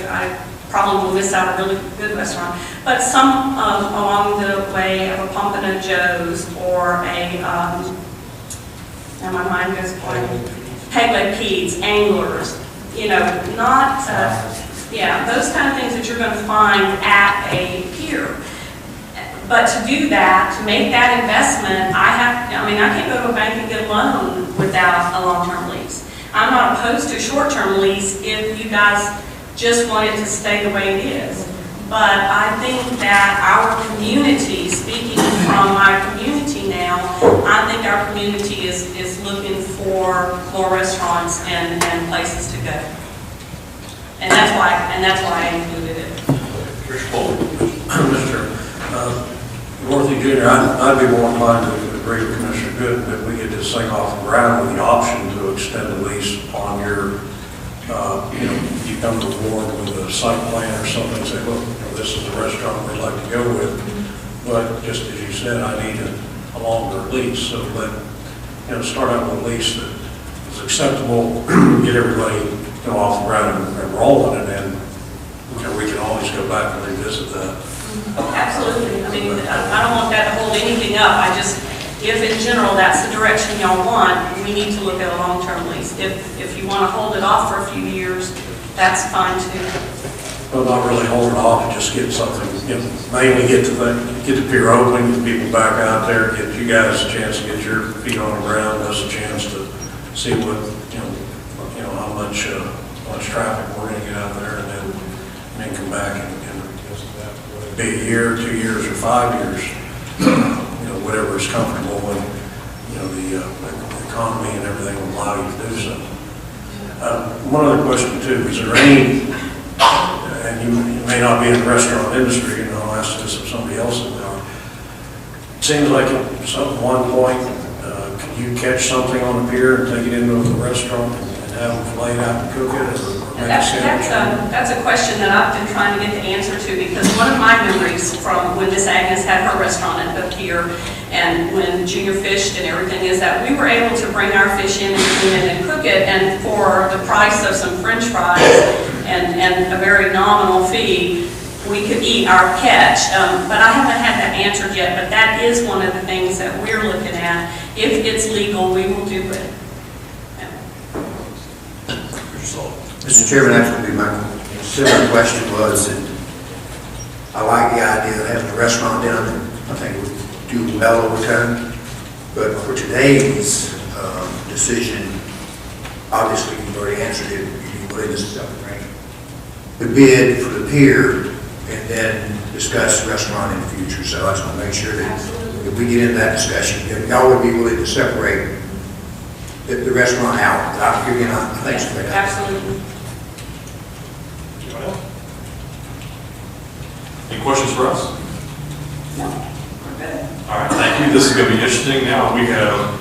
I probably will miss out a really good restaurant. But some along the way of a Pompano Joe's or a, now my mind goes blank, Peg Leg Pete's, Anglers, you know, not, yeah, those kind of things that you're going to find at a pier. But to do that, to make that investment, I can't go to a bank and get a loan without a long-term lease. I'm not opposed to a short-term lease if you guys just want it to stay the way it is. But I think that our community, speaking from my community now, I think our community is looking for more restaurants and places to go. And that's why I included it. Mr. Dorothy Jr., I'd be more inclined to agree with Commissioner Gooden that we get this thing off the ground with the option to extend the lease on your, you come to the board with a site plan or something and say, look, this is the restaurant we'd like to go with. But just as you said, I need a longer lease. So start out with a lease that is acceptable, get everybody off the ground and rolling, and then we can always go back and revisit that. Absolutely. I mean, I don't want that to hold anything up. If in general that's the direction y'all want, we need to look at a long-term lease. If you want to hold it off for a few years, that's fine too. Well, not really hold it off, just get something, mainly get the pier open, get people back out there, get you guys a chance to get your feet on the ground, us a chance to see what, how much traffic we're going to get out there, and then come back and be a year, 2 years, or 5 years, whatever is comfortable when, the economy and everything will allow you to do so. One other question too, is there any, and you may not be in the restaurant industry, I'll ask this of somebody else in there. It seems like at one point, can you catch something on the pier and take it into the restaurant and have them fillet it out and cook it, or that's a question that I've been trying to get the answer to, because one of my memories from when Miss Agnes had her restaurant at the pier and when Junior fished and everything is that we were able to bring our fish in and clean it and cook it, and for the price of some French fries and a very nominal fee, we could eat our catch. But I haven't had that answered yet, but that is one of the things that we're looking at. If it's legal, we will do it. Mr. Chairman, actually, my similar question was that I like the idea of having a restaurant down there. I think it would do well over time. But for today's decision, obviously you've already answered it. You willing to separate the bid for the pier and then discuss the restaurant in the future. So I just want to make sure that if we get into that discussion, y'all would be willing to separate the restaurant out. I think so. Absolutely. Any questions for us? No, we're good. All right, thank you. This is going to be interesting. Now we have